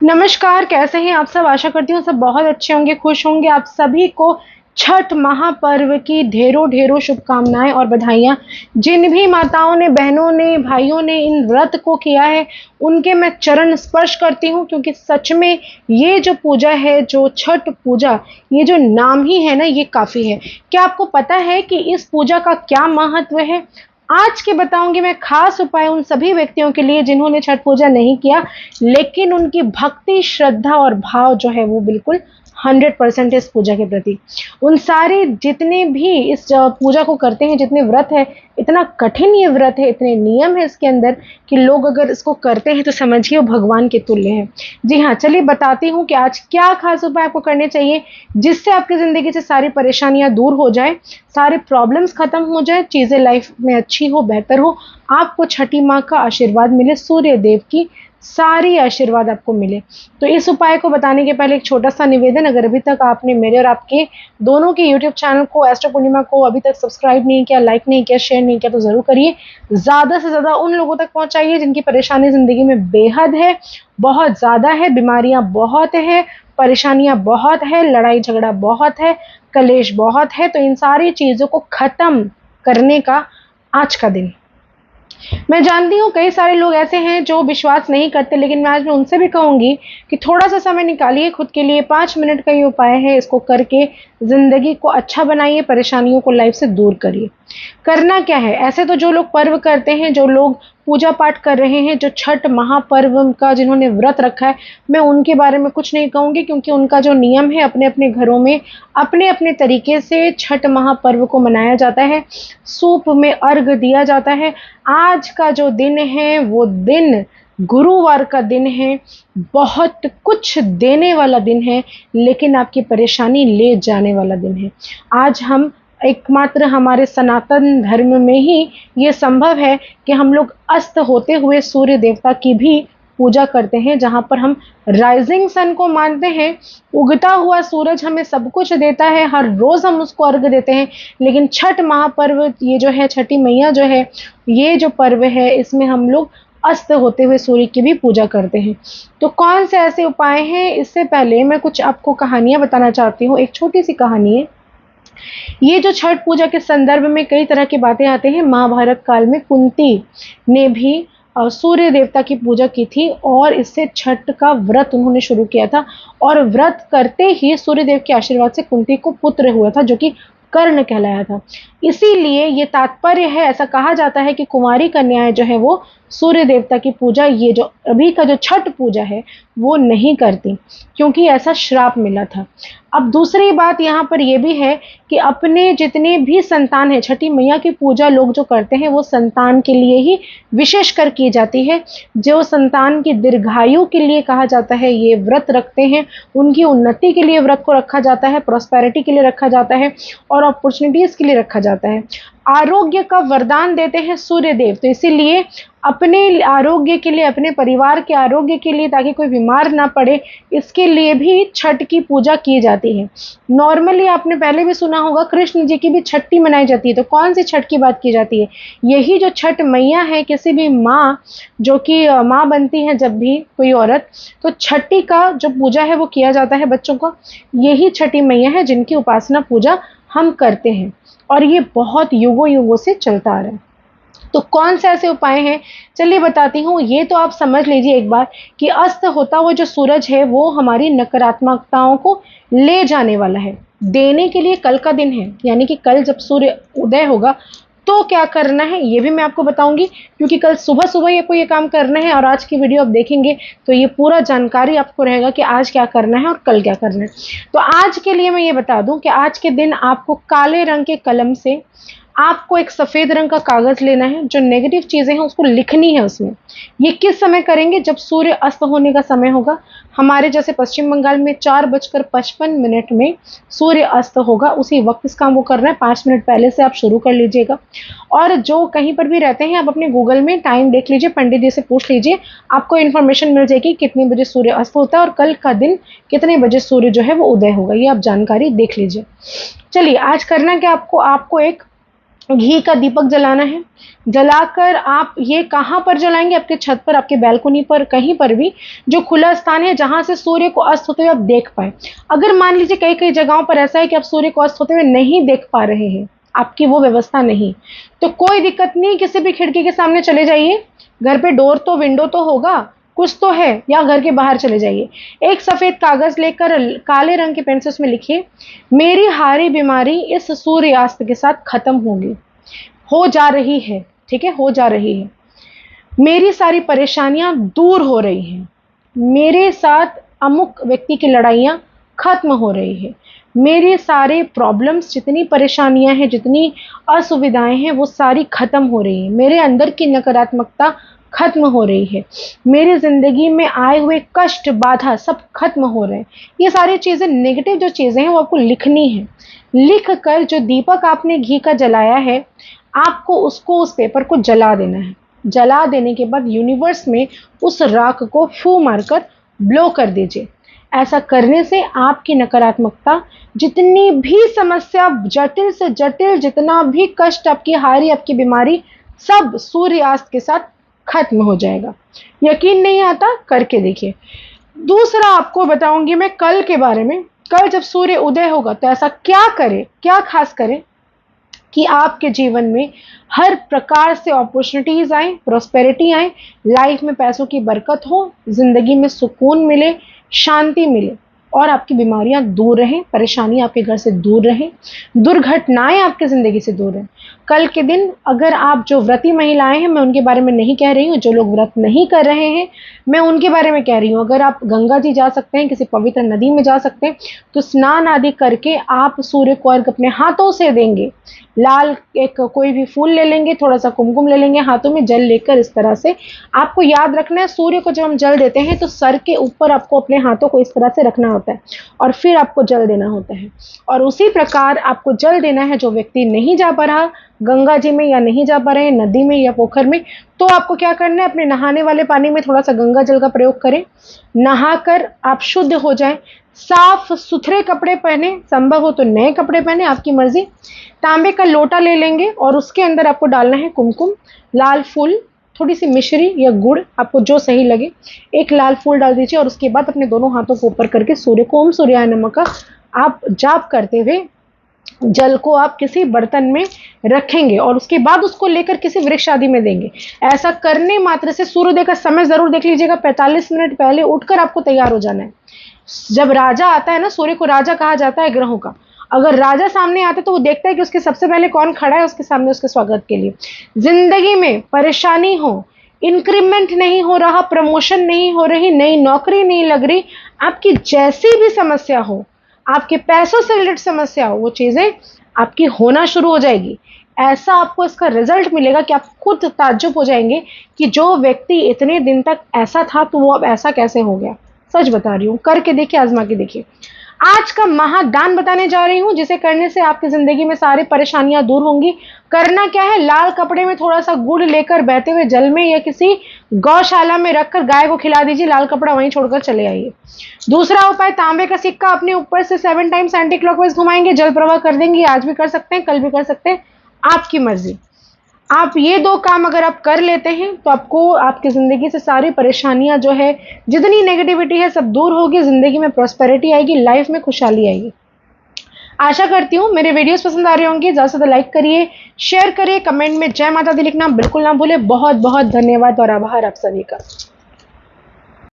नमस्कार, कैसे हैं आप सब? आशा करती हूँ सब बहुत अच्छे होंगे, खुश होंगे। आप सभी को छठ महापर्व की ढेरों-ढेरों शुभकामनाएँ और बधाइयाँ। जिन भी माताओं ने, बहनों ने, भाइयों ने इन व्रत को किया है, उनके मैं चरण स्पर्श करती हूँ क्योंकि सच में ये जो पूजा है, जो छठ पूजा, ये जो नाम ही है ना, ये काफ़ी है। क्या आपको पता है कि इस पूजा का क्या महत्व है? आज के बताऊँगी मैं खास उपाय उन सभी व्यक्तियों के लिए जिन्होंने छठ पूजा नहीं किया, लेकिन उनकी भक्ति, श्रद्धा और भाव जो है वो बिल्कुल 100% इस पूजा के प्रति। उन सारे जितने भी इस पूजा को करते हैं, जितने व्रत है, इतना कठिन ये व्रत है, इतने नियम है इसके अंदर कि लोग अगर इसको करते हैं तो समझिए वो भगवान के तुल्य है। जी हाँ, चलिए बताती हूँ कि आज क्या खास उपाय आपको करने चाहिए जिससे आपकी ज़िंदगी से सारी परेशानियाँ दूर हो जाएँ, सारे प्रॉब्लम्स खत्म हो जाएँ, चीज़ें लाइफ में अच्छी हो, बेहतर हो, आपको छठी माँ का आशीर्वाद मिले, सूर्य देव की सारी आशीर्वाद आपको मिले। तो इस उपाय को बताने के पहले एक छोटा-सा निवेदन, अगर अभी तक आपने मेरे और आपके दोनों के यूट्यूब चैनल को एस्ट्रो पूर्णिमा को अभी तक सब्सक्राइब नहीं किया, लाइक नहीं किया, शेयर नहीं किया तो ज़रूर करिए। ज़्यादा से ज़्यादा उन लोगों तक पहुँचाइए जिनकी परेशानी ज़िंदगी में बेहद है, बहुत ज़्यादा है, बीमारियाँ बहुत है, परेशानियाँ बहुत है, लड़ाई-झगड़ा बहुत है, कलेश बहुत है, तो इन सारी चीज़ों को ख़त्म करने का आज का दिन। मैं जानती हूँ कई सारे लोग ऐसे हैं जो विश्वास नहीं करते, लेकिन मैं आज मैं उनसे भी कहूँगी कि थोड़ा-सा समय निकालिए खुद के लिए। 5 मिनट का ये उपाय है, इसको करके ज़िंदगी को अच्छा बनाइए, परेशानियों को लाइफ से दूर करिए। करना क्या है? ऐसे तो जो लोग पर्व करते हैं, जो लोग पूजा-पाठ कर रहे हैं, जो छठ महापर्व का जिन्होंने व्रत रखा है, मैं उनके बारे में कुछ नहीं कहूँगी क्योंकि उनका जो नियम है अपने-अपने घरों में, अपने-अपने तरीके से छठ महापर्व को मनाया जाता है। सूप में अर्घ दिया जाता है। आज का जो दिन है वो दिन गुरुवार का दिन है, बहुत कुछ देने वाला दिन है, लेकिन आपकी परेशानी ले जाने वाला दिन है। आज हम एकमात्र हमारे सनातन धर्म में ही ये संभव है कि हम लोग अस्त होते हुए सूर्य देवता की भी पूजा करते हैं, जहाँ पर हम राइजिंग सन को मानते हैं। उगता हुआ सूरज हमें सब कुछ देता है, हर रोज़ हम उसको अर्घ देते हैं, लेकिन छठ महापर्व ये जो है, छठी मैया जो है, ये जो पर्व है, इसमें हम लोग अस्त होते हुए सूर्य की भी पूजा करते हैं। तो कौन से ऐसे उपाय हैं? इससे पहले मैं कुछ आपको कहानियाँ बताना चाहती हूँ। एक छोटी-सी कहानी है। ये जो छठ पूजा के संदर्भ में कई तरह की बातें आती हैं। महाभारत काल में कुंती ने भी सूर्य देवता की पूजा की थी और इससे छठ का व्रत उन्होंने शुरू किया था, और व्रत करते ही सूर्य देव के आशीर्वाद से कुंती को पुत्र हुआ था जो कि कर्ण कहलाया था। इसीलिए ये तात्पर्य है, ऐसा कहा जाता है कि कुंवारी कन्याएं जो है वो सूर्य देवता की पूजा, ये जो अभी का जो छठ पूजा है, वो नहीं करती क्योंकि ऐसा श्राप मिला था। अब दूसरी बात यहाँ पर ये भी है कि अपने जितने भी संतान हैं, छठी मैया की पूजा लोग जो करते हैं वो संतान के लिए ही विशेष कर की जाती है। जो संतान की दीर्घायु के लिए कहा जाता है ये व्रत रखते हैं, उनकी उन्नति के लिए व्रत को रखा जाता है, प्रॉस्पेरिटी के लिए रखा जाता है और अपॉर्चुनिटीज के लिए रखा जाता है। आरोग्य का वरदान देते हैं सूर्य देव, तो इसीलिए अपने आरोग्य के लिए, अपने परिवार के आरोग्य के लिए, ताकि कोई बीमार ना पड़े, इसके लिए भी छठ की पूजा की जाती है। नॉर्मली आपने पहले भी सुना होगा कृष्ण जी की भी छठी मनाई जाती है। तो कौन सी छठ की बात की जाती है? यही जो छठ मैया है, किसी भी माँ जो कि माँ बनती है जब भी कोई औरत, तो छठी का जो पूजा है वो किया जाता है बच्चों का। यही छठी मैया है जिनकी उपासना पूजा हम करते हैं, और ये बहुत युगों युगों से चलता आ रहा है। तो कौन से ऐसे उपाय हैं, चलिए बताती हूँ। ये तो आप समझ लीजिए एक बार कि अस्त होता हुआ जो सूरज है वो हमारी नकारात्मकताओं को ले जाने वाला है, देने के लिए कल का दिन है। यानी कि कल जब सूर्य उदय होगा तो क्या करना है ये भी मैं आपको बताऊंगी, क्योंकि कल सुबह सुबह आपको ये काम करना है, और आज की वीडियो आप देखेंगे तो ये पूरा जानकारी आपको रहेगा कि आज क्या करना है और कल क्या करना है। तो आज के लिए मैं ये बता दूं कि आज के दिन आपको काले रंग के कलम से आपको एक सफ़ेद रंग का कागज़ लेना है, जो नेगेटिव चीज़ें हैं उसको लिखनी है उसमें। ये किस समय करेंगे? जब सूर्य अस्त होने का समय होगा। हमारे जैसे पश्चिम बंगाल में 4:55 में सूर्य अस्त होगा, उसी वक्त इस काम को करना है। 5 मिनट पहले से आप शुरू कर लीजिएगा। और जो कहीं पर भी रहते हैं, आप अपने गूगल में टाइम देख लीजिए, पंडित जी से पूछ लीजिए, आपको इन्फॉर्मेशन मिल जाएगी कितने बजे सूर्य अस्त होता है और कल का दिन कितने बजे सूर्य जो है वो उदय होगा। ये आप जानकारी देख लीजिए। चलिए आज करना क्या आपको एक घी का दीपक जलाना है। जलाकर आप ये कहाँ पर जलाएंगे? आपके छत पर, आपके बैल्कनी पर, कहीं पर भी जो खुला स्थान है जहां से सूर्य को अस्त होते हुए आप देख पाए। अगर मान लीजिए कई कई जगहों पर ऐसा है कि आप सूर्य को अस्त होते हुए नहीं देख पा रहे हैं, आपकी वो व्यवस्था नहीं, तो कोई दिक्कत नहीं, किसी भी खिड़की के सामने चले जाइए। घर पे डोर तो, विंडो तो होगा, कुछ तो है, या घर के बाहर चले जाइए। एक सफेद कागज लेकर काले रंग के पेन से उसमें लिखिए, मेरी हारी बीमारी इस सूर्यास्त के साथ खत्म होगी, हो जा रही है, ठीक है, हो जा रही है। मेरी सारी परेशानियां दूर हो रही हैं, मेरे साथ अमुक व्यक्ति की लड़ाइयां खत्म हो रही है, मेरे सारे प्रॉब्लम्स, जितनी परेशानियां हैं, जितनी असुविधाएं हैं, वो सारी खत्म हो रही है, मेरे अंदर की नकारात्मकता खत्म हो रही है, मेरी जिंदगी में आए हुए कष्ट, बाधा सब खत्म हो रहे हैं। ये सारी चीजें, नेगेटिव जो चीजें हैं, वो आपको लिखनी है। लिख कर जो दीपक आपने घी का जलाया है, आपको उसको, उस पेपर को जला देना है। जला देने के बाद यूनिवर्स में उस राख को फू मारकर ब्लो कर दीजिए। ऐसा करने से आपकी नकारात्मकता, जितनी भी समस्या, जटिल से जटिल, जितना भी कष्ट, आपकी हारी, आपकी बीमारी, सब सूर्यास्त के साथ खत्म हो जाएगा। यकीन नहीं आता? करके देखिए। दूसरा आपको बताऊंगी मैं कल के बारे में। कल जब सूर्य उदय होगा तो ऐसा क्या करें, क्या खास करें कि आपके जीवन में हर प्रकार से अपॉर्चुनिटीज आए, प्रॉस्पेरिटी आए, लाइफ में पैसों की बरकत हो, जिंदगी में सुकून मिले, शांति मिले, और आपकी बीमारियां दूर रहें, परेशानी आपके घर से दूर रहें, दुर्घटनाएं आपकी जिंदगी से दूर रहें। कल के दिन अगर आप, जो व्रती महिलाएं हैं, मैं उनके बारे में नहीं कह रही हूँ, जो लोग व्रत नहीं कर रहे हैं, मैं उनके बारे में कह रही हूँ। अगर आप गंगा जी जा सकते हैं, किसी पवित्र नदी में जा सकते हैं, तो स्नान आदि करके आप सूर्य को अर्घ अपने हाथों से देंगे। लाल एक कोई भी फूल ले लेंगे, थोड़ा सा कुमकुम ले लेंगे, हाथों में जल लेकर, इस तरह से आपको याद रखना है, सूर्य को जब हम जल देते हैं तो सर के ऊपर आपको अपने हाथों को इस तरह से रखना होता है और फिर आपको जल देना होता है। और उसी प्रकार आपको जल देना है। जो व्यक्ति नहीं जा पा रहा गंगा जी में, या नहीं जा पा रहे हैं नदी में या पोखर में, तो आपको क्या करना है, अपने नहाने वाले पानी में थोड़ा सा गंगा जल का प्रयोग करें। नहाकर आप शुद्ध हो जाएं, साफ सुथरे कपड़े पहने, संभव हो तो नए कपड़े पहने, आपकी मर्जी। तांबे का लोटा ले लेंगे और उसके अंदर आपको डालना है कुमकुम, लाल फूल, थोड़ी सी मिश्री या गुड़, आपको जो सही लगे, एक लाल फूल डाल दीजिए। और उसके बाद अपने दोनों हाथों को ऊपर करके सूर्य को ओम सूर्याय नमः का आप जाप करते हुए जल को आप किसी बर्तन में रखेंगे और उसके बाद उसको लेकर किसी वृक्ष आदि में देंगे। ऐसा करने मात्र से, सूर्योदय का समय जरूर देख लीजिएगा, 45 मिनट पहले उठकर आपको तैयार हो जाना है। जब राजा आता है ना, सूर्य को राजा कहा जाता है ग्रहों का, अगर राजा सामने आता है तो वो देखता है कि उसके सबसे पहले कौन खड़ा है उसके सामने, उसके स्वागत के लिए। जिंदगी में परेशानी हो, इंक्रीमेंट नहीं हो रहा, प्रमोशन नहीं हो रही, नई नौकरी नहीं लग रही, आपकी जैसी भी समस्या हो, आपके पैसों से रिलेटेड समस्या हो, वो चीजें आपकी होना शुरू हो जाएगी। ऐसा आपको इसका रिजल्ट मिलेगा कि आप खुद ताज्जुब हो जाएंगे कि जो व्यक्ति इतने दिन तक ऐसा था तो वो अब ऐसा कैसे हो गया। सच बता रही हूँ, करके देखिए, आजमा के देखिए। आज का महादान बताने जा रही हूँ, जिसे करने से आपकी जिंदगी में सारी परेशानियां दूर होंगी। करना क्या है, लाल कपड़े में थोड़ा सा गुड़ लेकर बहते हुए जल में या किसी गौशाला में रखकर गाय को खिला दीजिए, लाल कपड़ा वहीं छोड़कर चले आइए। दूसरा उपाय, तांबे का सिक्का अपने ऊपर से 7 टाइम्स एंटी क्लॉकवाइज घुमाएंगे, जल प्रवाह कर देंगे। आज भी कर सकते हैं, कल भी कर सकते हैं, आपकी मर्जी। आप ये 2 काम अगर आप कर लेते हैं तो आपको आपकी ज़िंदगी से सारी परेशानियां, जो है जितनी नेगेटिविटी है, सब दूर होगी, ज़िंदगी में प्रॉस्पेरिटी आएगी, लाइफ में खुशहाली आएगी। आशा करती हूँ मेरे वीडियोस पसंद आ रहे होंगे। ज़्यादा से ज़्यादा लाइक करिए, शेयर करिए, कमेंट में जय माता दी लिखना बिल्कुल ना भूले। बहुत बहुत धन्यवाद और आभार आप सभी का।